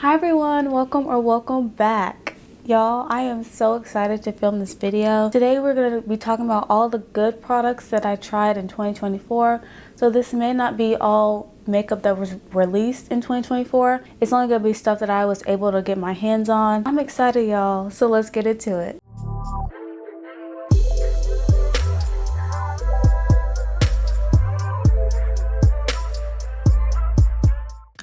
Hi everyone, welcome back. Y'all, I am so excited to film this video. Today we're going to be talking about all the good products that I tried in 2024. So this may not be all makeup that was released in 2024. It's only going to be stuff that I was able to get my hands on. I'm excited, y'all, so let's get into it.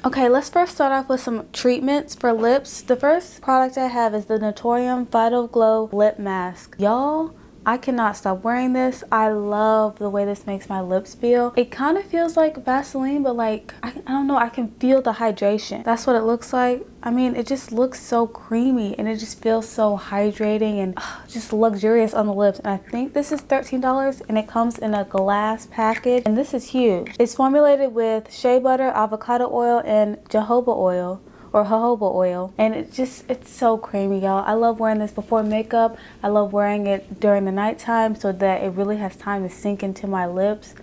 Okay, let's first start off with some treatments for lips. The first product I have is the Naturium Vital Glow Lip Mask. Y'all, I cannot stop wearing this. I love the way this makes my lips feel. It kind of feels like Vaseline, but like, I don't know, I can feel the hydration. That's what it looks like. I mean, it just looks so creamy and it just feels so hydrating and just luxurious on the lips. And I think this is $13 and it comes in a glass package. And this is huge. It's formulated with shea butter, avocado oil, and jojoba oil. Or jojoba oil, and it's so creamy, y'all. I love wearing this before makeup. I love wearing it during the nighttime so that it really has time to sink into my lips.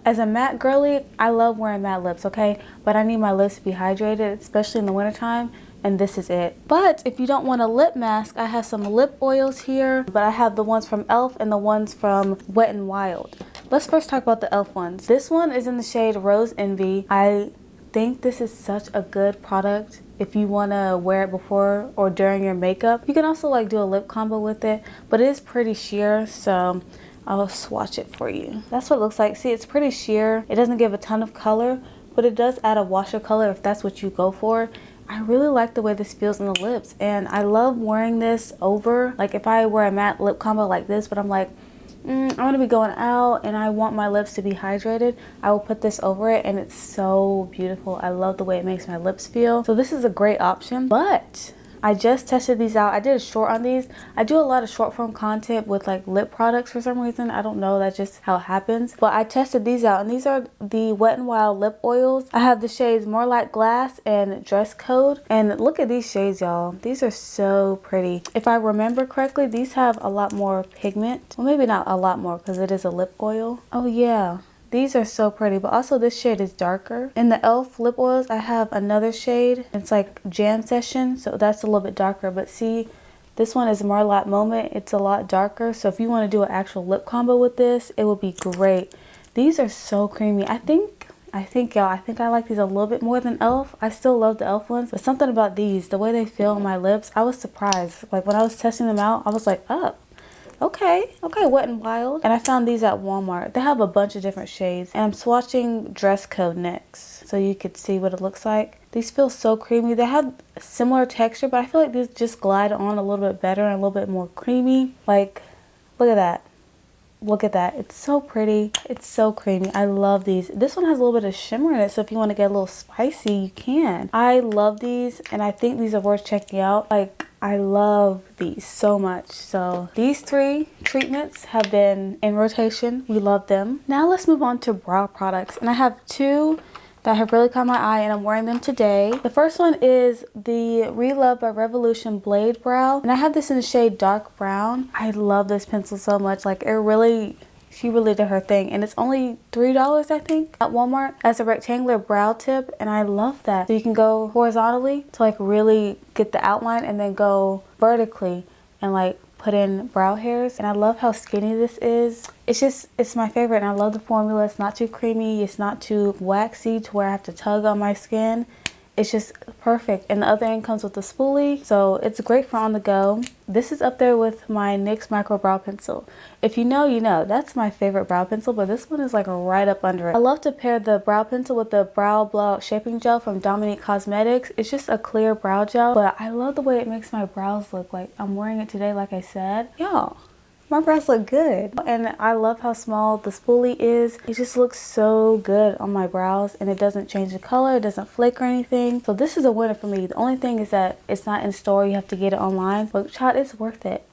As a matte girly, I love wearing matte lips, okay? But I need my lips to be hydrated, especially in the wintertime, and this is it. But if you don't want a lip mask, I have some lip oils here, but I have the ones from e.l.f. and the ones from Wet n Wild. Let's first talk about the e.l.f. ones. This one is in the shade Rose Envy. I think this is such a good product if you want to wear it before or during your makeup. You can also like do a lip combo with it, but it is pretty sheer, so I'll swatch it for you. That's what it looks like. See, it's pretty sheer. It doesn't give a ton of color, but it does add a wash of color if that's what you go for. I really like the way this feels in the lips, and I love wearing this over, like if I wear a matte lip combo like this, but I'm like, I'm gonna be going out and I want my lips to be hydrated, I will put this over it and it's so beautiful. I love the way it makes my lips feel. So this is a great option, but I just tested these out. I did a short on these. I do a lot of short form content with like lip products for some reason. I don't know, that's just how it happens. But I tested these out, and these are the Wet n Wild lip oils. I have the shades More Like Glass and Dress Code. And look at these shades, y'all. These are so pretty. If I remember correctly, these have a lot more pigment. Well, maybe not a lot more because it is a lip oil. Oh yeah. These are so pretty, but also this shade is darker. In the e.l.f. lip oils, I have another shade. It's like Jam Session, so that's a little bit darker. But see, this one is Marlot Moment. It's a lot darker. So if you want to do an actual lip combo with this, it would be great. These are so creamy. I think y'all, I like these a little bit more than e.l.f. I still love the e.l.f. ones, but something about these, the way they feel on my lips, I was surprised. Like when I was testing them out, I was like, oh. Okay, Wet n Wild. And I found these at Walmart. They have a bunch of different shades. And I'm swatching Dress Code next so you could see what it looks like. These feel so creamy. They have a similar texture, but I feel like these just glide on a little bit better and a little bit more creamy. Like, look at that. Look at that. It's so pretty. It's so creamy. I love these. This one has a little bit of shimmer in it, so if you want to get a little spicy, you can. I love these, and I think these are worth checking out. Like, I love these so much. So these three treatments have been in rotation. We love them. Now let's move on to brow products. And I have two that have really caught my eye and I'm wearing them today. The first one is the Relove by Revolution Blade Brow. And I have this in the shade Dark Brown. I love this pencil so much. Like she really did her thing, and it's only $3 I think at Walmart as a rectangular brow tip, and I love that. So you can go horizontally to like really get the outline and then go vertically and like put in brow hairs. And I love how skinny this is. It's my favorite, and I love the formula. It's not too creamy, it's not too waxy to where I have to tug on my skin. It's just perfect. And the other end comes with a spoolie, so it's great for on the go. This is up there with my NYX Micro Brow Pencil. If you know, you know. That's my favorite brow pencil, but this one is like right up under it. I love to pair the brow pencil with the Brow Blowout Shaping Gel from Dominique Cosmetics. It's just a clear brow gel, but I love the way it makes my brows look. Like, I'm wearing it today, like I said. Y'all, my brows look good, and I love how small the spoolie is. It just looks so good on my brows, and it doesn't change the color, it doesn't flake or anything. So this is a winner for me. The only thing is that it's not in store, you have to get it online, but child, it's worth it.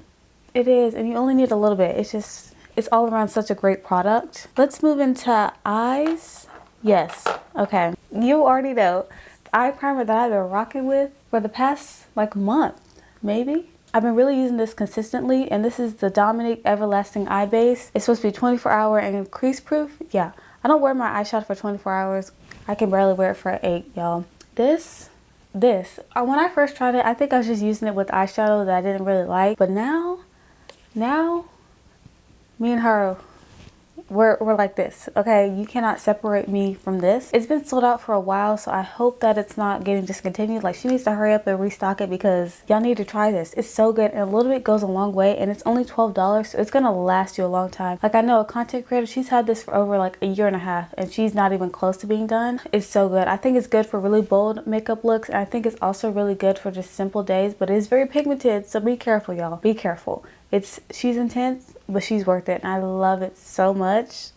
It is, and you only need a little bit. It's all around such a great product. Let's move into eyes. Yes, okay, you already know the eye primer that I've been rocking with for the past like month, maybe. I've been really using this consistently, and this is the Dominique Everlasting Eye Base. It's supposed to be 24-hour and crease proof. Yeah, I don't wear my eyeshadow for 24 hours. I can barely wear it for 8, y'all. This this. When I first tried it, I think I was just using it with eyeshadow that I didn't really like. But now me and her, we're like this, okay? You cannot separate me from this. It's been sold out for a while, so I hope that it's not getting discontinued. Like, she needs to hurry up and restock it because y'all need to try this. It's so good, and a little bit goes a long way, and it's only $12, so it's gonna last you a long time. Like, I know a content creator, she's had this for over like a year and a half, and she's not even close to being done. It's so good. I think it's good for really bold makeup looks, and I think it's also really good for just simple days, but it's very pigmented, so be careful, y'all. Be careful. She's intense, but she's worth it, and I love it so much.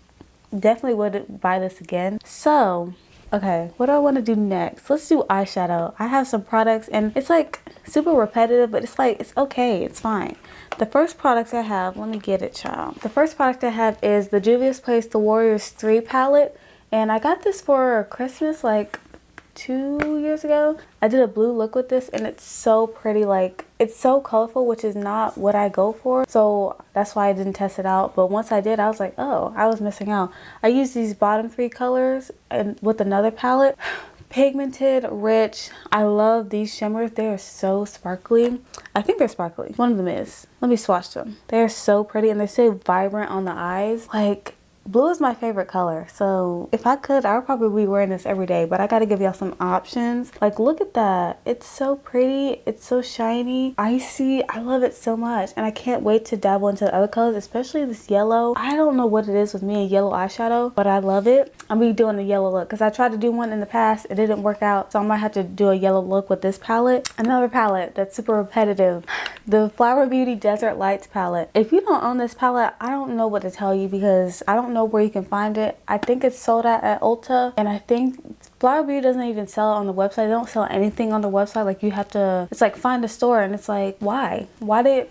Definitely would buy this again. So, okay, what do I want to do next? Let's do eyeshadow. I have some products, and it's like super repetitive, but it's like, it's okay, it's fine. The first product I have, let me get it, child. The first product I have is the Juvia's Place The Warriors 3 palette, and I got this for Christmas like 2 years ago. I did a blue look with this, and it's so pretty. Like, it's so colorful, which is not what I go for, so that's why I didn't test it out. But once I did, I was like, oh, I was missing out. I used these bottom 3 colors and with another palette. Pigmented, rich. I love these shimmers. They are so sparkly. I think they're sparkly. One of them is. Let me swatch them. They are so pretty, and they stay vibrant on the eyes. Like, blue is my favorite color, so if I could, I would probably be wearing this every day, but I gotta give y'all some options. Like, look at that. It's so pretty. It's so shiny, icy. I love it so much, and I can't wait to dabble into the other colors, especially this yellow. I don't know what it is with me and yellow eyeshadow, but I love it. I'm gonna be doing a yellow look because I tried to do one in the past. It didn't work out, so I might have to do a yellow look with this palette. Another palette that's super repetitive, the Flower Beauty Desert Lights palette. If you don't own this palette, I don't know what to tell you because I don't know where you can find it. I think it's sold out at Ulta, and I think Flower Beauty doesn't even sell it on the website. They don't sell anything on the website. Like, you have to, it's like find a store, and it's like, why are they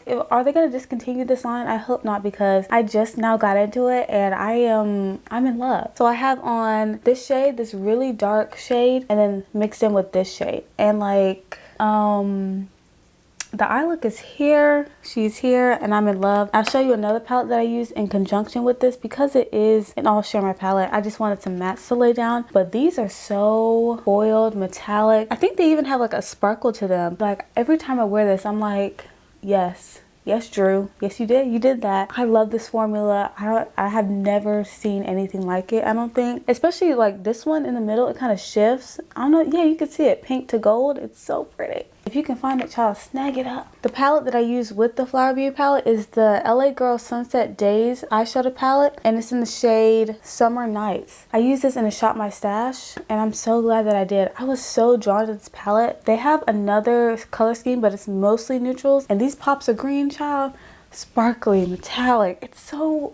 gonna discontinue this line? I hope not, because I just now got into it, and I'm in love. So I have on this shade, this really dark shade, and then mixed in with this shade, and like the eye look is here, she's here, and I'm in love. I'll show you another palette that I use in conjunction with this because it is an all shimmer palette. I just wanted some mattes to lay down, but these are so foiled, metallic. I think they even have like a sparkle to them. Like, every time I wear this, I'm like, yes, Drew, yes, you did that. I love this formula. I have never seen anything like it, I don't think. Especially like this one in the middle, it kind of shifts. I don't know, yeah, you can see it, pink to gold. It's so pretty. If you can find it, child, snag it up. The palette that I use with the Flower Beauty palette is the LA Girl Sunset Days eyeshadow palette, and it's in the shade Summer Nights. I used this in a Shop My Stash, and I'm so glad that I did. I was so drawn to this palette. They have another color scheme, but it's mostly neutrals, and these pops are green, child. Sparkly, metallic. It's so,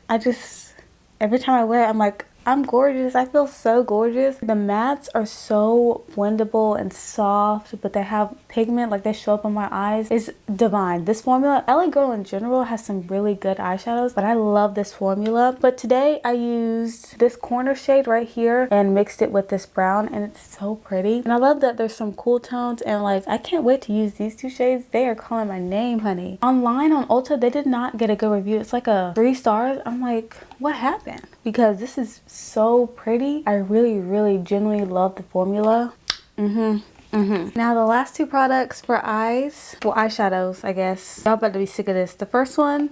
every time I wear it, I'm like, I'm gorgeous. I feel so gorgeous. The mattes are so blendable and soft, but they have pigment, like they show up on my eyes. It's divine. This formula, LA Girl in general has some really good eyeshadows, but I love this formula. But today I used this corner shade right here and mixed it with this brown, and it's so pretty. And I love that there's some cool tones, and like, I can't wait to use these two shades. They are calling my name, honey. Online on Ulta, they did not get a good review. It's like a 3 stars. I'm like, what happened? Because this is so pretty. I really genuinely love the formula. Now the last 2 products for eyes, well, eyeshadows, I guess. Y'all about to be sick of this. The first one,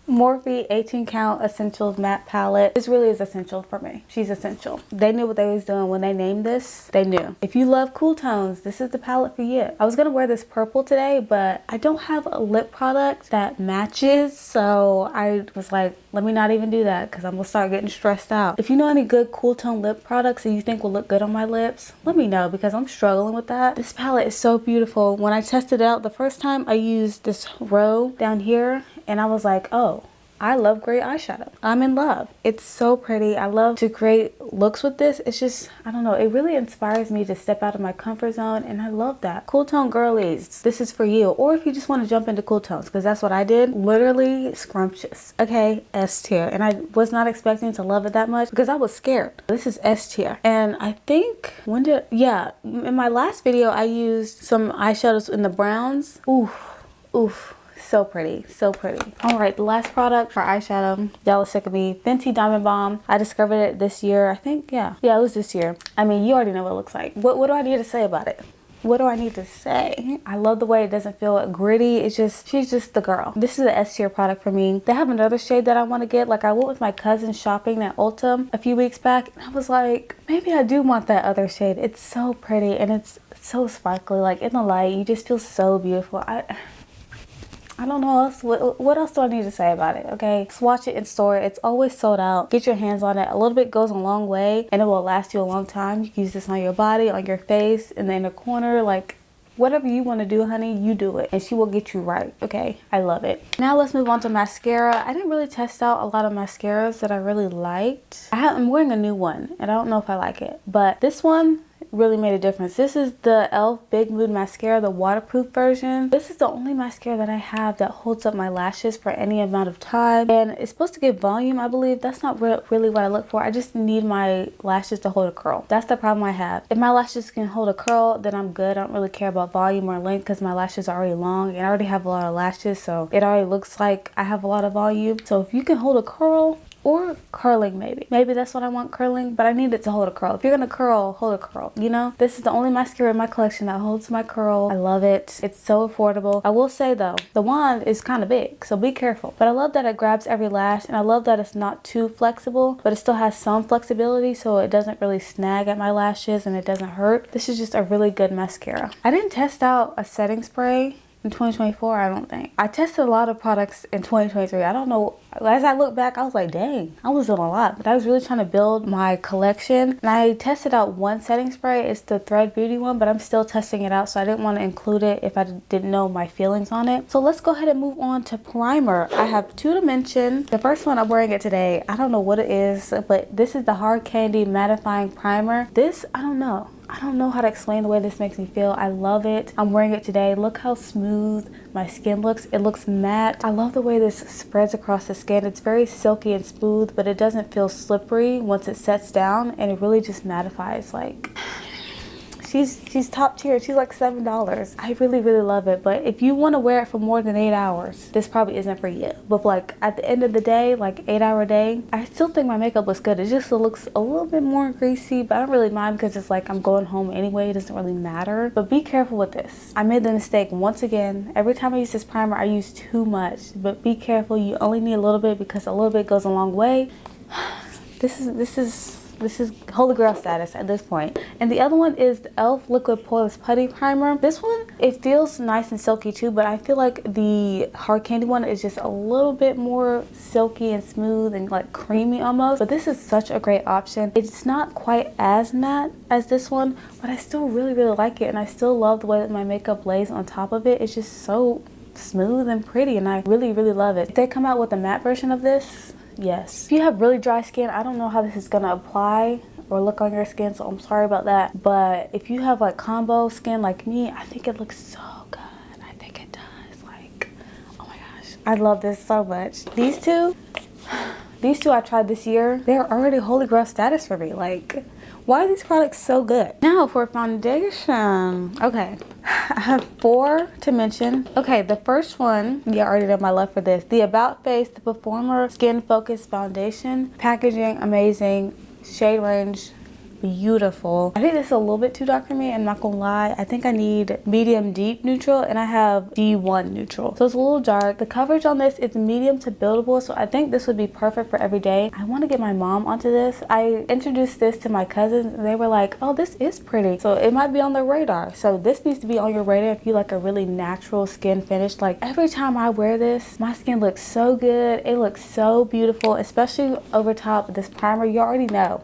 Morphe 18 Count Essentials Matte Palette. This really is essential for me. She's essential. They knew what they was doing when they named this. They knew. If you love cool tones, this is the palette for you. I was gonna wear this purple today, but I don't have a lip product that matches, so I was like, let me not even do that because I'm gonna start getting stressed out. If you know any good cool tone lip products that you think will look good on my lips, let me know because I'm struggling with that. This palette is so beautiful. When I tested it out the first time, I used this row down here, and I was like, oh, I love gray eyeshadow. I'm in love. It's so pretty. I love to create looks with this. It's just, I don't know, it really inspires me to step out of my comfort zone, and I love that. Cool tone girlies, this is for you. Or if you just want to jump into cool tones, because that's what I did. Literally scrumptious. Okay, S tier. And I was not expecting to love it that much because I was scared. This is S tier. And I think, in my last video, I used some eyeshadows in the browns. Oof. So pretty, so pretty. All right, the last product for eyeshadow, y'all are sick of me. Fenty Diamond Bomb. I discovered it this year, I think. Yeah, it was this year. I mean, you already know what it looks like. What do I need to say about it? what do I need to say? I love the way it doesn't feel gritty. It's just, she's just the girl. This is an S tier product for me. They have another shade that I want to get. Like, I went with my cousin shopping at Ulta a few weeks back, and I was like, maybe I do want that other shade. It's so pretty and it's so sparkly. Like, in the light, you just feel so beautiful. I don't know else. What else do I need to say about it? Okay, swatch it in store. It's always sold out. Get your hands on it. A little bit goes a long way, and it will last you a long time. You can use this on your body, on your face, in the inner corner. Like, whatever you want to do, honey, you do it, and she will get you right. Okay, I love it. Now let's move on to mascara. I didn't really test out a lot of mascaras that I really liked. I'm wearing a new one, and I don't know if I like it, but this one really made a difference. This is the e.l.f. Big Mood Mascara, the waterproof version. This is the only mascara that I have that holds up my lashes for any amount of time, and it's supposed to give volume, I believe. That's not really what I look for. I just need my lashes to hold a curl. That's the problem I have. If my lashes can hold a curl, then I'm good. I don't really care about volume or length because my lashes are already long and I already have a lot of lashes, so it already looks like I have a lot of volume. So if you can hold a curl, or curling, maybe that's what I want, curling, but I need it to hold a curl. If you're gonna curl, hold a curl, you know? This is the only mascara in my collection that holds my curl. I love it. It's so affordable. I will say though, the wand is kind of big, so be careful. But I love that it grabs every lash, and I love that it's not too flexible, but it still has some flexibility, so it doesn't really snag at my lashes and it doesn't hurt. This is just a really good mascara. I didn't test out a setting spray in 2024, I don't think. I tested a lot of products in 2023. I don't know. As I look back, I was like, dang, I was doing a lot. But I was really trying to build my collection. And I tested out one setting spray. It's the Thread Beauty one, but I'm still testing it out, so I didn't want to include it if I didn't know my feelings on it. So let's go ahead and move on to primer. I have two to mention. The first one, I'm wearing it today. I don't know what it is, but this is the Hard Candy Mattifying Primer. This, I don't know how to explain the way this makes me feel. I love it. I'm wearing it today. Look how smooth my skin looks. It looks matte. I love the way this spreads across the skin. It's very silky and smooth, but it doesn't feel slippery once it sets down, and it really just mattifies. Like, she's top tier. She's like $7. I really love it. But if you want to wear it for more than 8 hours, this probably isn't for you. But like at the end of the day, like 8-hour day, I still think my makeup looks good. It just looks a little bit more greasy, but I don't really mind because it's like I'm going home anyway. It doesn't really matter. But be careful with this. I made the mistake once again. Every time I use this primer, I use too much. But be careful. You only need a little bit because a little bit goes a long way. This is holy grail status at this point. And the other one is the e.l.f. Liquid Poreless Putty Primer. This one, it feels nice and silky too, but I feel like the Hard Candy one is just a little bit more silky and smooth and like creamy almost. But this is such a great option. It's not quite as matte as this one, but I still really like it, and I still love the way that my makeup lays on top of it. It's just so smooth and pretty, and I really love it. If they come out with a matte version of this, yes. If you have really dry skin, I don't know how this is gonna apply or look on your skin, so I'm sorry about that. But if you have like combo skin like me, I think it looks so good. I think it does. Like, oh my gosh, I love this so much. These two I tried this year. They're already holy grail status for me. Like, why are these products so good? Now for foundation. Okay, I have 4 to mention. Okay, the first one, you already know my love for this. The About Face, the Performer Skin Focused Foundation. Packaging, amazing. Shade range, beautiful. I think this is a little bit too dark for me. I'm not gonna lie. I think I need medium deep neutral, and I have D1 neutral, so it's a little dark. The coverage on this is medium to buildable, so I think this would be perfect for every day. I want to get my mom onto this. I introduced this to my cousins, and they were like, oh, this is pretty, so it might be on their radar. So this needs to be on your radar if you like a really natural skin finish. Like, every time I wear this, my skin looks so good. It looks so beautiful, especially over top of this primer. You already know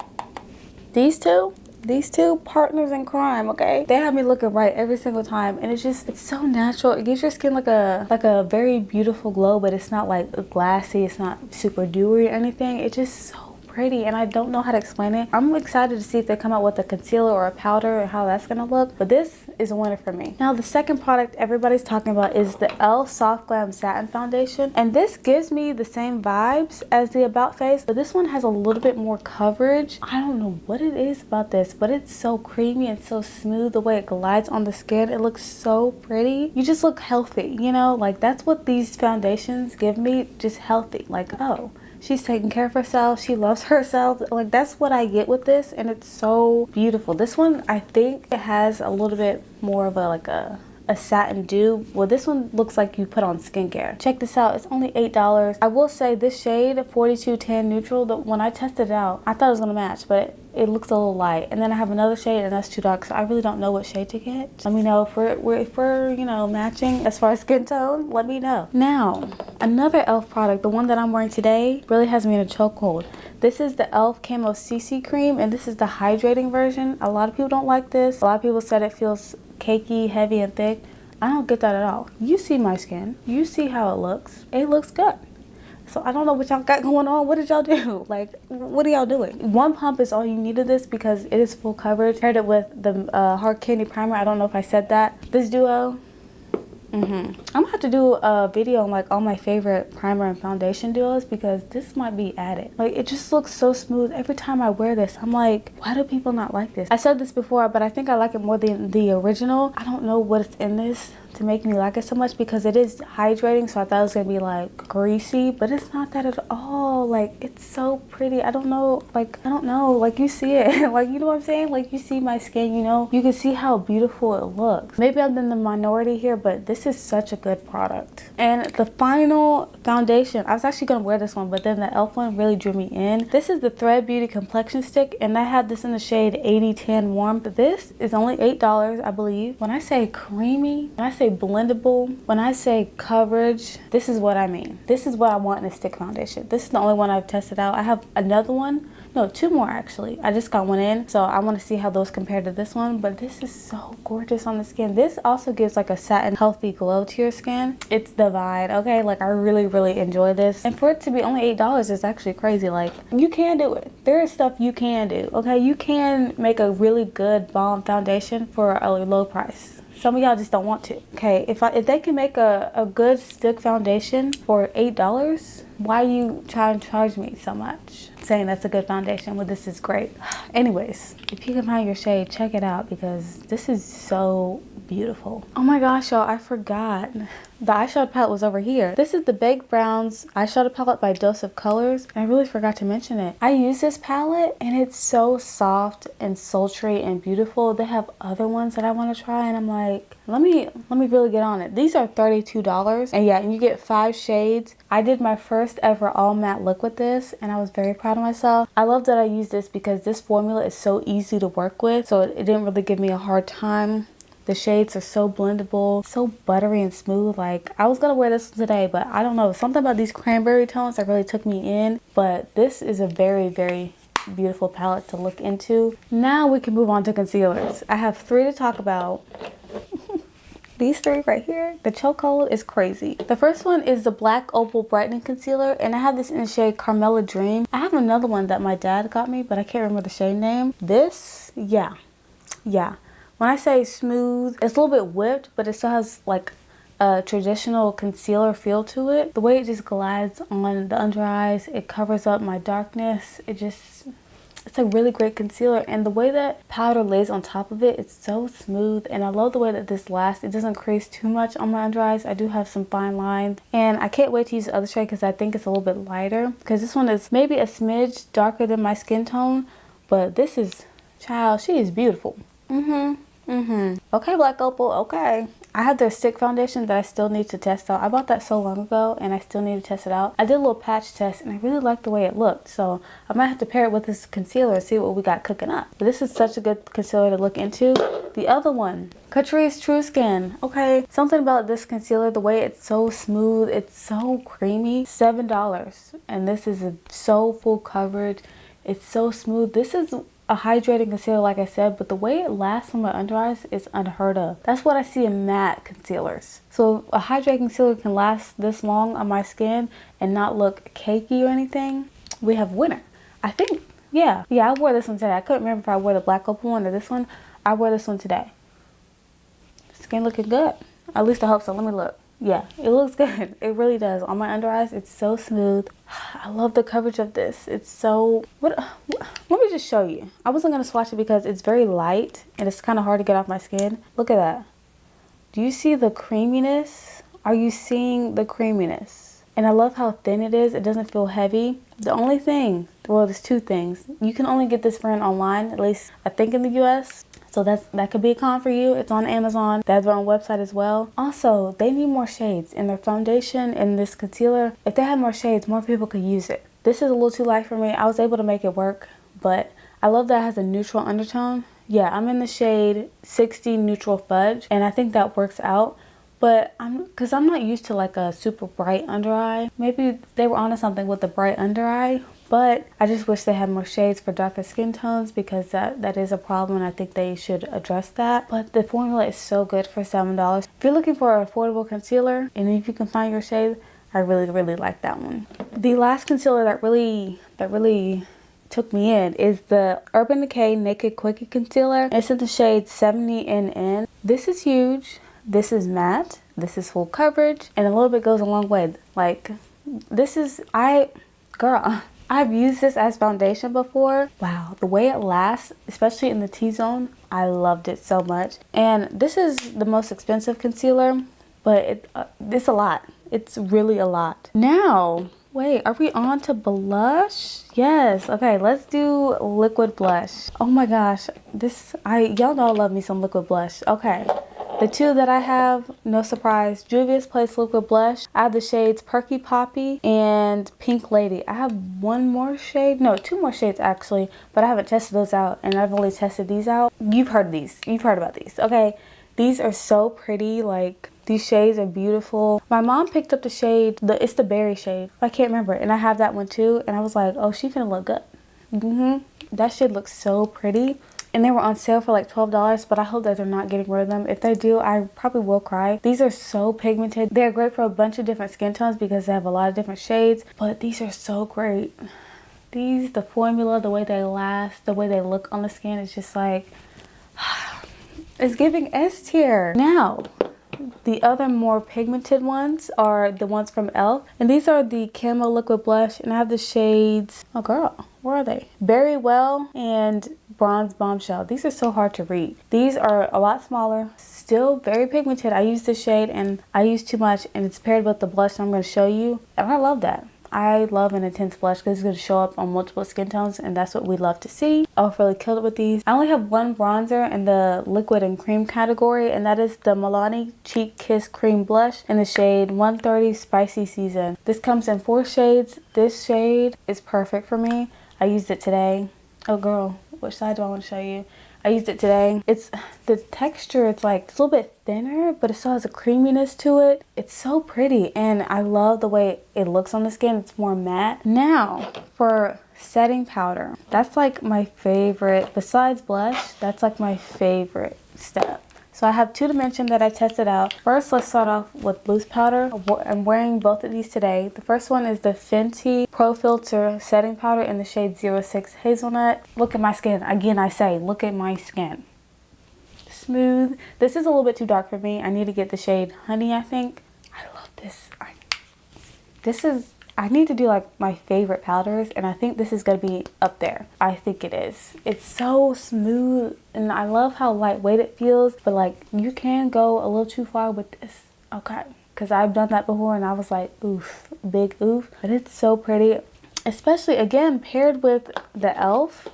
these two partners in crime, okay? They have me looking right every single time, and it's so natural. It gives your skin like a very beautiful glow, but it's not like glassy. It's not super dewy or anything. It's just so pretty, and I don't know how to explain it. I'm excited to see if they come out with a concealer or a powder and how that's gonna look, but this is a winner for me. Now the second product everybody's talking about is the e.l.f. Soft Glam Satin Foundation, and this gives me the same vibes as the About Face, but this one has a little bit more coverage. I don't know what it is about this, but it's so creamy and so smooth. The way it glides on the skin, it looks so pretty. You just look healthy, you know? Like, that's what these foundations give me, just healthy. Like, oh, She's taking care of herself. She loves herself. Like, that's what I get with this, and it's so beautiful. This one, I think it has a little bit more of a like a satin dew. Well, this one looks like you put on skincare. Check this out. It's only $8. I will say this shade 42 Tan Neutral, when I tested it out, I thought it was gonna match, but it looks a little light. And then I have another shade, and that's too dark, so I really don't know what shade to get. Let me know if we're you know, matching as far as skin tone. Let me know. Now, another e.l.f. product, the one that I'm wearing today, really has me in a chokehold. This is the e.l.f. Camo CC Cream, and this is the hydrating version. A lot of people don't like this. A lot of people said it feels cakey, heavy, and thick. I don't get that at all. You see my skin. You see how it looks. It looks good. So I don't know what y'all got going on. What did y'all do? Like, what are y'all doing? One pump is all you need of this because it is full coverage. Paired it with the Hard Candy Primer. I don't know if I said that. This duo. I'm gonna have to do a video on like all my favorite primer and foundation duos because this might be added. Like, it just looks so smooth. Every time I wear this, I'm like, why do people not like this? I said this before, but I think I like it more than the original. I don't know what's in this to make me like it so much because it is hydrating, so I thought it was gonna be like greasy, but it's not that at all. Like, it's so pretty. I don't know, like you see it. Like, you know what I'm saying? Like, you see my skin, you know, you can see how beautiful it looks. Maybe I'm in the minority here, but this is such a good product. And the final foundation, I was actually gonna wear this one, but then the e.l.f. one really drew me in. This is the Thread Beauty Complexion Stick, and I had this in the shade 80 Tan Warm, but this is only $8, I believe. When I say creamy, when I say blendable, when I say coverage, this is what I mean. This is what I want in a stick foundation. This is the only one I've tested out. I have another one, no, two more actually. I just got one in, so I want to see how those compare to this one, but this is so gorgeous on the skin. This also gives like a satin healthy glow to your skin. It's divine, okay? Like, I really enjoy this, and for it to be only $8 is actually crazy. Like, you can do it. There is stuff you can do, okay? You can make a really good bomb foundation for a low price. Some of y'all just don't want to. Okay, if they can make a good stick foundation for $8, why are you trying to charge me so much? Saying that's a good foundation, well, this is great. Anyways, if you can find your shade, check it out because this is so beautiful. Oh my gosh, y'all, I forgot. The eyeshadow palette was over here. This is the Baked Browns eyeshadow palette by Dose of Colors. And I really forgot to mention it. I use this palette and it's so soft and sultry and beautiful. They have other ones that I want to try and I'm like, let me really get on it. These are $32. And yeah, and you get 5 shades. I did my first ever all matte look with this and I was very proud of myself. I love that I used this because this formula is so easy to work with. So it didn't really give me a hard time. The shades are so blendable, so buttery and smooth. Like, I was gonna wear this one today, but I don't know, something about these cranberry tones that really took me in. But this is a very beautiful palette to look into. Now we can move on to concealers. I have 3 to talk about. These 3 right here, the chokehold is crazy. The first one is the Black Opal Brightening Concealer, and I have this in the shade Carmela Dream. I have another one that my dad got me, but I can't remember the shade name. This, yeah. When I say smooth, it's a little bit whipped, but it still has like a traditional concealer feel to it. The way it just glides on the under eyes, it covers up my darkness. It's a really great concealer, and the way that powder lays on top of it, it's so smooth, and I love the way that this lasts. It doesn't crease too much on my under eyes. I do have some fine lines, and I can't wait to use the other shade because I think it's a little bit lighter, because this one is maybe a smidge darker than my skin tone, but this is, child, she is beautiful. Okay, Black Opal, okay. I have their stick foundation that I still need to test out. I bought that so long ago and I still need to test it out. I did a little patch test and I really liked the way it looked. So I might have to pair it with this concealer and see what we got cooking up. But this is such a good concealer to look into. The other one, Catrice True Skin. Okay, something about this concealer, the way it's so smooth, it's so creamy. $7. And this is so full coverage. It's so smooth. This is a hydrating concealer, like I said, but the way it lasts on my under eyes is unheard of. That's what I see in matte concealers. So a hydrating concealer can last this long on my skin and not look cakey or anything. We have winner. I think, yeah, I wore this one today. I couldn't remember if I wore the Black Opal one or this one. I wore this one today. Skin looking good. At least I hope so. Let me look. Yeah, it looks good. It really does. On my under eyes, it's so smooth. I love the coverage of this. It's so, let me just show you. I wasn't going to swatch it because it's very light and it's kind of hard to get off my skin. Look at that. Do you see the creaminess? Are you seeing the creaminess? And I love how thin it is. It doesn't feel heavy. The only thing, well, there's two things. You can only get this brand online, at least I think in the US. So that could be a con for you. It's on Amazon. They have their own website as well. Also, they need more shades in their foundation and this concealer. If they had more shades, more people could use it. This is a little too light for me. I was able to make it work, but I love that it has a neutral undertone. Yeah, I'm in the shade 60 Neutral Fudge, and I think that works out. But because I'm not used to like a super bright under eye. Maybe they were onto something with the bright under eye. But I just wish they had more shades for darker skin tones, because that is a problem, and I think they should address that. But the formula is so good for $7. If you're looking for an affordable concealer, and if you can find your shade, I really, really like that one. The last concealer that really took me in is the Urban Decay Naked Quickie Concealer. It's in the shade 70 NN. This is huge. This is matte, this is full coverage, and a little bit goes a long way. Like, this is, girl, I've used this as foundation before. Wow, the way it lasts, especially in the T-zone, I loved it so much. And this is the most expensive concealer, but it's a lot. It's really a lot. Now, wait, are we on to blush? Yes, okay, let's do liquid blush. Oh my gosh, y'all know I love me some liquid blush. Okay. The two that I have, no surprise, Juvia's Place Liquid Blush. I have the shades Perky Poppy and Pink Lady. I have one more shade, no, two more shades actually, but I haven't tested those out, and I've only tested these out. You've heard of these, you've heard about these, okay? These are so pretty, like, these shades are beautiful. My mom picked up the shade, it's the berry shade, I can't remember, and I have that one too, and I was like, oh, she's gonna look good. That shade looks so pretty. And they were on sale for like $12, but I hope that they're not getting rid of them. If they do, I probably will cry. These are so pigmented. They're great for a bunch of different skin tones because they have a lot of different shades, but these are so great. These, the formula, the way they last, the way they look on the skin is just like, it's giving S tier. Now, the other more pigmented ones are the ones from e.l.f. And these are the Camo Liquid Blush, and I have the shades, oh girl, where are they? Berry Well and Bronze Bombshell. These are so hard to read. These are a lot smaller, still very pigmented. I use this shade and I use too much, and it's paired with the blush I'm going to show you, and I love that. I love an intense blush because it's going to show up on multiple skin tones, and that's what we love to see. e.l.f. really killed it with these. I only have one bronzer in the liquid and cream category, and that is the Milani Cheek Kiss Cream Blush in the shade 130 Spicy Season. This comes in 4 shades. This shade is perfect for me. I used it today. Oh girl, which side do I want to show you? I used it today. It's the texture, it's like it's a little bit thinner, but it still has a creaminess to it. It's so pretty, and I love the way it looks on the skin. It's more matte. Now, for setting powder, that's like my favorite. Besides blush, that's like my favorite step. So I have two to mention that I tested out. First, let's start off with loose powder. I'm wearing both of these today. The first one is the Fenty Pro Filter Setting Powder in the shade 06 Hazelnut. Look at my skin. Again, I say, look at my skin. Smooth. This is a little bit too dark for me. I need to get the shade Honey, I think. I love this. I need to do like my favorite powders, and I think this is going to be up there. I think it is. It's so smooth, and I love how lightweight it feels, but like you can go a little too far with this, okay? Because I've done that before and I was like, oof, big oof. But it's so pretty, especially again paired with the e.l.f.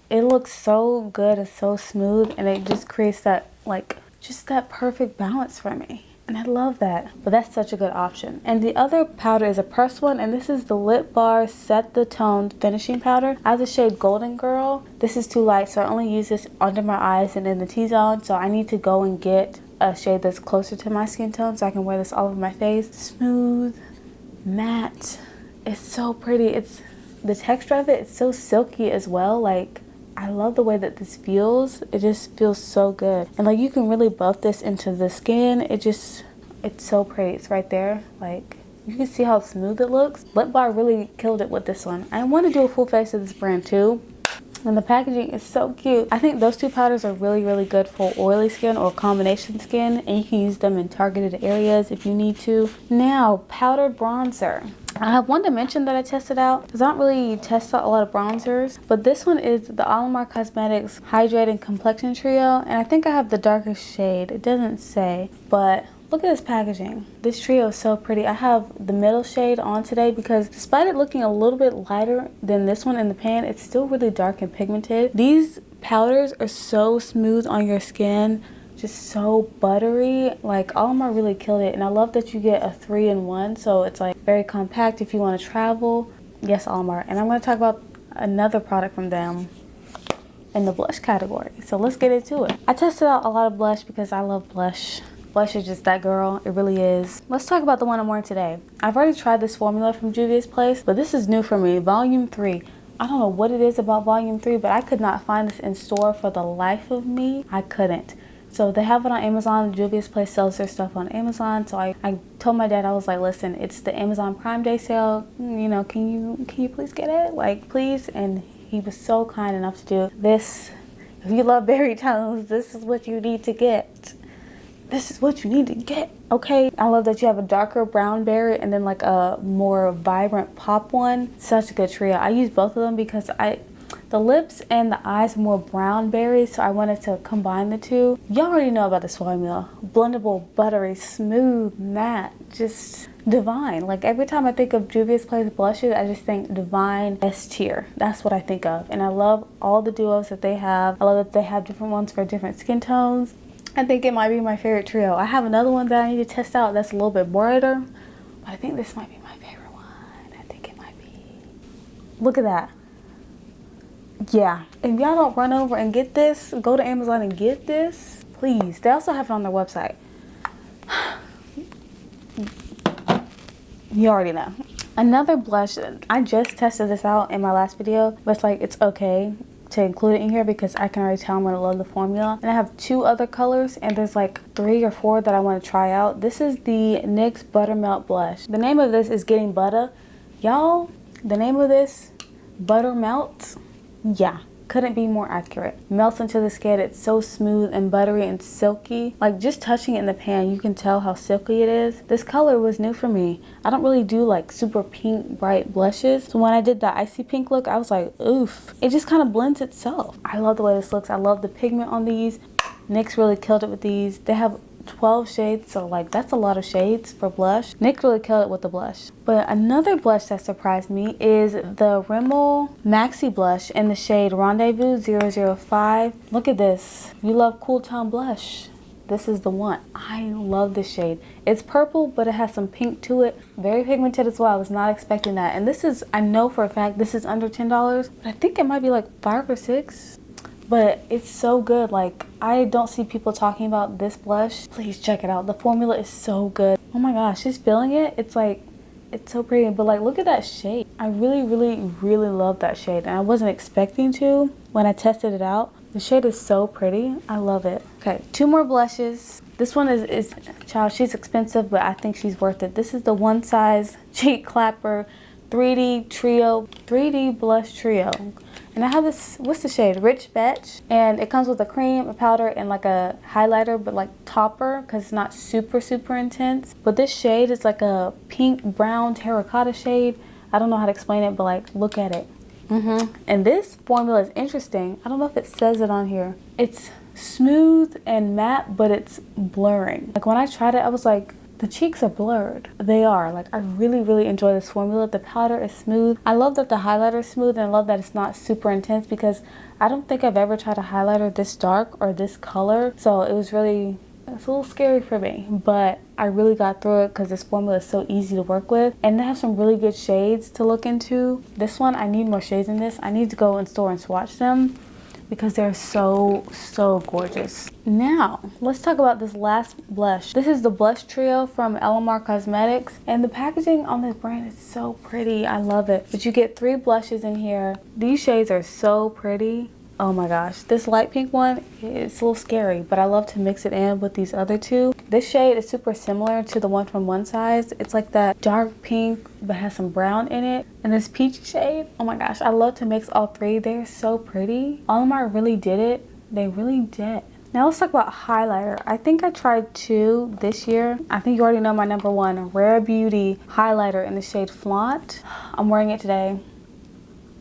It looks so good and so smooth, and it just creates that like just that perfect balance for me. And I love that. But that's such a good option. And the other powder is a pressed one, and this is the Lip Bar Set the Tone Finishing Powder. I have the shade Golden Girl. This is too light, so I only use this under my eyes and in the T-zone. So I need to go and get a shade that's closer to my skin tone so I can wear this all over my face. Smooth, matte. It's so pretty. It's the texture of it. It's so silky as well. Like, I love the way that this feels. It just feels so good. And like you can really buff this into the skin. It's so pretty. It's right there. Like you can see how smooth it looks. Lip Bar really killed it with this one. I want to do a full face of this brand too. And the packaging is so cute. I think those two powders are really, really good for oily skin or combination skin. And you can use them in targeted areas if you need to. Now, powdered bronzer. I have one to mention that I tested out because I don't really test out a lot of bronzers, but this one is the Alamar Cosmetics Hydrating Complexion Trio, and I think I have the darkest shade. It doesn't say, but Look at this packaging. This trio is so pretty. I have the middle shade on today because despite it looking a little bit lighter than this one in the pan, it's still really dark and pigmented. These powders are so smooth on your skin, just so buttery. Like, Olimar really killed it. And I love that you get a 3-in-1, so it's like very compact if you want to travel. Yes, Olimar. And I'm going to talk about another product from them in the blush category. So let's get into it. I tested out a lot of blush because I love blush. Blush is just that girl. It really is. Let's talk about the one I'm wearing today. I've already tried this formula from Juvia's Place, but this is new for me. Volume 3. I don't know what it is about Volume 3, but I could not find this in store for the life of me. I couldn't. So they have it on Amazon. Juvia's Place sells their stuff on Amazon. So I told my dad, I was like, listen, it's the Amazon Prime Day sale. You know, can you please get it? Like, please. And he was so kind enough to do this. If you love berry tones, this is what you need to get. This is what you need to get, okay? I love that you have a darker brown berry and then like a more vibrant pop one. Such a good trio. I use both of them because the lips and the eyes are more brown berries, so I wanted to combine the two. Y'all already know about this formula. Blendable, buttery, smooth, matte, just divine. Like, every time I think of Juvia's Place blushes, I just think divine, S tier. That's what I think of. And I love all the duos that they have. I love that they have different ones for different skin tones. I think it might be my favorite trio. I have another one that I need to test out that's a little bit brighter, but I think this might be my favorite one. I think it might be. Look at that. Yeah. If y'all don't run over and get this, go to Amazon and get this, please. They also have it on their website. You already know. Another blush, I just tested this out in my last video, but it's like, it's okay to include it in here because I can already tell I'm gonna love the formula. And I have 2 other colors, and there's like 3 or 4 that I want to try out. This is the NYX Buttermelt Blush. The name of this is Getting Butter. Y'all, the name of this, Buttermelt, yeah, couldn't be more accurate. Melts into the skin. It's so smooth and buttery and silky. Like, just touching it in the pan, you can tell how silky it is. This color was new for me. I don't really do like super pink bright blushes, so when I did the icy pink look, I was like, oof. It just kind of blends itself. I love the way this looks. I love the pigment on these. NYX really killed it with these. They have 12 shades, so like, that's a lot of shades for blush. NYX really killed it with the blush. But another blush that surprised me is the Rimmel Maxi Blush in the shade Rendezvous 005. Look at this. You love cool tone blush, this is the one. I love this shade. It's purple, but it has some pink to it. Very pigmented as well. I was not expecting that. And this is, I know for a fact this is under $10, but I think it might be like 5 or 6. But it's so good. Like, I don't see people talking about this blush. Please check it out. The formula is so good. Oh my gosh, just feeling it, it's like, it's so pretty. But like, look at that shade. I really love that shade, and I wasn't expecting to when I tested it out. The shade is so pretty. I love it. Okay, 2 more blushes. This one is child, she's expensive, but I think she's worth it. This is the One Size Cheek Clapper 3D Trio, 3D Blush Trio. And I have this, what's the shade? Rich Betch. And it comes with a cream, a powder, and like a highlighter, but like topper, because it's not super intense. But this shade is like a pink brown terracotta shade. I don't know how to explain it, but like, look at it. And this formula is interesting. I don't know if it says it on here. It's smooth and matte, but it's blurring. Like, when I tried it, I was like, the cheeks are blurred. They are. Like, I really enjoy this formula. The powder is smooth. I love that the highlighter is smooth, and I love that it's not super intense, because I don't think I've ever tried a highlighter this dark or this color. So it's a little scary for me, but I really got through it because this formula is so easy to work with, and they have some really good shades to look into. This one, I need more shades in this. I need to go in store and swatch them because they're so gorgeous. Now, let's talk about this last blush. This is the blush trio from Elamar Cosmetics, and the packaging on this brand is so pretty. I love it. But you get 3 blushes in here. These shades are so pretty. Oh my gosh, this light pink one, it's a little scary, but I love to mix it in with these other 2. This shade is super similar to the one from One Size. It's like that dark pink, but has some brown in it. And this peach shade, oh my gosh, I love to mix all 3. They're so pretty. Olimar really did it. They really did. Now let's talk about highlighter. I think I tried 2 this year. I think you already know my number 1, Rare Beauty highlighter in the shade Flaunt. I'm wearing it today.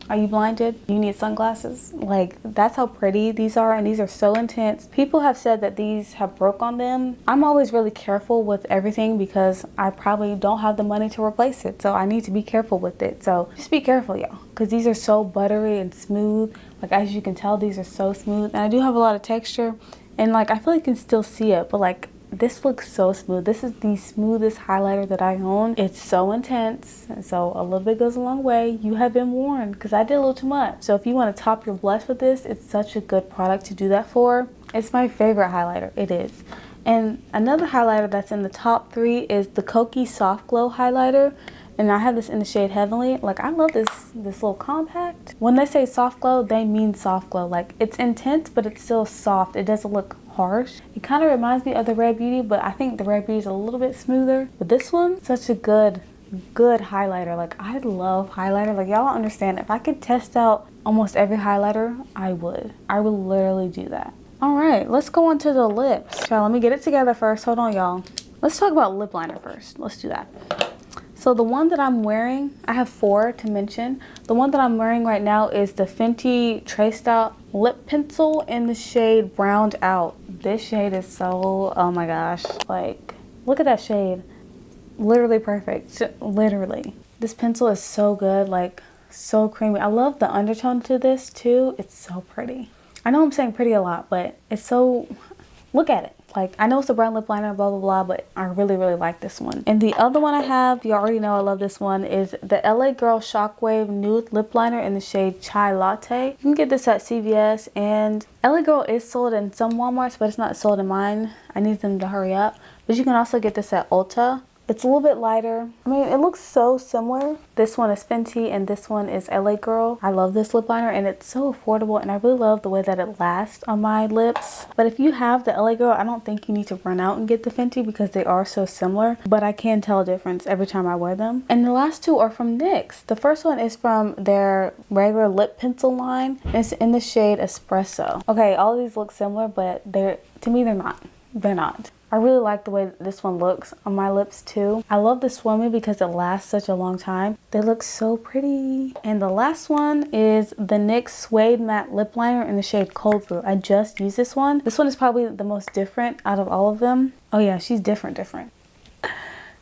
Are you blinded? You need sunglasses? Like, that's how pretty these are, and these are so intense. People have said that these have broke on them. I'm always really careful with everything because I probably don't have the money to replace it, so I need to be careful with it. So just be careful, y'all, because these are so buttery and smooth. Like, as you can tell, these are so smooth, and I do have a lot of texture, and like, I feel like you can still see it, but like, this looks so smooth. This is the smoothest highlighter that I own. It's so intense, and so a little bit goes a long way. You have been warned, because I did a little too much. So if you want to top your blush with this, it's such a good product to do that for. It's my favorite highlighter. It is. And another highlighter that's in the top 3 is the Kokie Soft Glow highlighter. And I have this in the shade Heavenly. Like, I love this little compact. When they say soft glow, they mean soft glow. Like, it's intense, but it's still soft. It doesn't look harsh. It kind of reminds me of the Red Beauty, but I think the Red Beauty is a little bit smoother. But this one, such a good highlighter. Like, I love highlighter. Like, y'all don't understand. If I could test out almost every highlighter, I would. I would literally do that. All right, let's go on to the lips. So let me get it together first. Hold on, y'all. Let's talk about lip liner first. Let's do that. So the one that I'm wearing, I have 4 to mention. The one that I'm wearing right now is the Fenty Traced Out Lip Pencil in the shade Browned Out. This shade is so, oh my gosh. Like, look at that shade. Literally perfect, literally. This pencil is so good, like so creamy. I love the undertone to this too. It's so pretty. I know I'm saying pretty a lot, but it's so, look at it. Like, I know it's a brown lip liner, blah, blah, blah, but I really, really like this one. And the other one I have, you already know I love this one, is the LA Girl Shockwave Nude Lip Liner in the shade Chai Latte. You can get this at CVS, and LA Girl is sold in some Walmarts, but it's not sold in mine. I need them to hurry up. But you can also get this at Ulta. It's a little bit lighter. I mean, it looks so similar. This one is Fenty and this one is LA Girl. I love this lip liner and it's so affordable, and I really love the way that it lasts on my lips. But if you have the LA Girl, I don't think you need to run out and get the Fenty because they are so similar. But I can tell a difference every time I wear them. And the last 2 are from NYX. The first one is from their regular lip pencil line. It's in the shade Espresso. Okay, all of these look similar, but to me they're not. They're not. I really like the way this one looks on my lips too. I love the swimming because it lasts such a long time. They look so pretty. And the last one is the NYX Suede Matte Lip Liner in the shade Cold Brew. I just used this one. This one is probably the most different out of all of them. Oh yeah, she's different.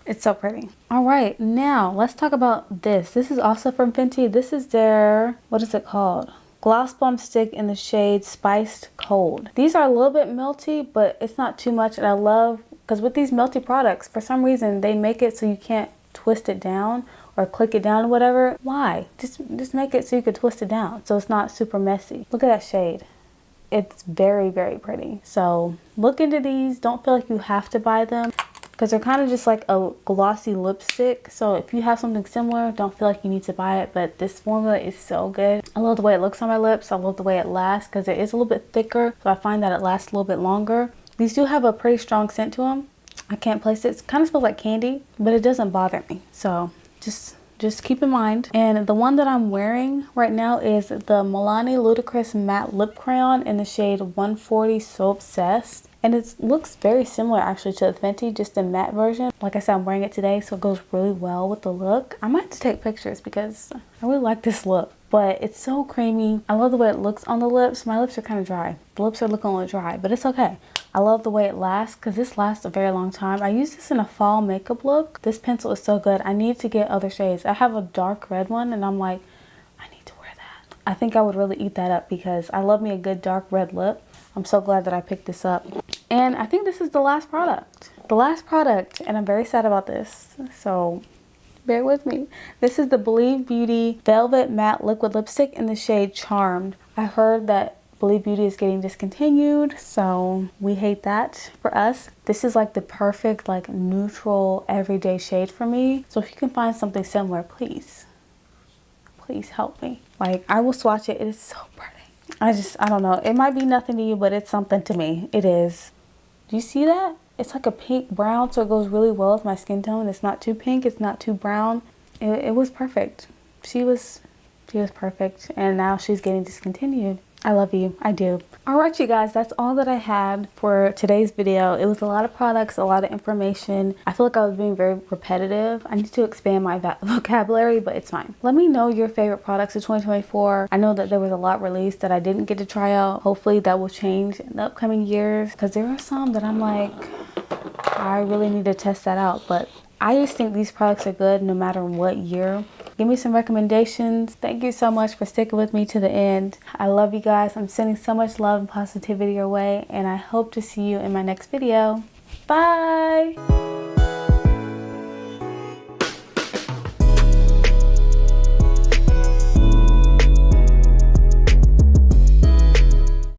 It's so pretty. All right, now let's talk about this. This is also from Fenty. This is their, what is it called? Gloss Bomb Stick in the shade Spiced Cold. These are a little bit melty, but it's not too much. And I love, because with these melty products, for some reason, they make it so you can't twist it down or click it down or whatever. Why? Just make it so you can twist it down so it's not super messy. Look at that shade. It's very, very pretty. So look into these. Don't feel like you have to buy them, because they're kind of just like a glossy lipstick. So if you have something similar, don't feel like you need to buy it. But this formula is so good. I love the way it looks on my lips. I love the way it lasts because it is a little bit thicker. So I find that it lasts a little bit longer. These do have a pretty strong scent to them. I can't place it. It kind of smells like candy, but it doesn't bother me. So just keep in mind. And the one that I'm wearing right now is the Milani Ludicrous Matte Lip Crayon in the shade 140 So Obsessed. And it looks very similar actually to the Fenty, just the matte version. Like I said, I'm wearing it today, so it goes really well with the look. I might have to take pictures because I really like this look. But it's so creamy. I love the way it looks on the lips. My lips are kind of dry. The lips are looking a little dry, but it's okay. I love the way it lasts because this lasts a very long time. I use this in a fall makeup look. This pencil is so good. I need to get other shades. I have a dark red one and I'm like, I need to wear that. I think I would really eat that up because I love me a good dark red lip. I'm so glad that I picked this up. And I think this is the last product. The last product, and I'm very sad about this, so bear with me. This is the Believe Beauty Velvet Matte Liquid Lipstick in the shade Charmed. I heard that Believe Beauty is getting discontinued, so we hate that for us. This is like the perfect, like neutral, everyday shade for me. So if you can find something similar, please help me. Like, I will swatch it. It is so pretty. I don't know. It might be nothing to you, but it's something to me. It is. Do you see that? It's like a pink brown, so it goes really well with my skin tone. It's not too pink. It's not too brown. It was perfect. She was perfect, and now she's getting discontinued. I love you. I do. Alright you guys, that's all that I had for today's video. It was a lot of products, a lot of information. I feel like I was being very repetitive. I need to expand my vocabulary, but it's fine. Let me know your favorite products of 2024. I know that there was a lot released that I didn't get to try out. Hopefully that will change in the upcoming years, because there are some that I'm like, I really need to test that out. But I just think these products are good no matter what year. Give me some recommendations. Thank you so much for sticking with me to the end. I love you guys. I'm sending so much love and positivity your way, and I hope to see you in my next video. Bye!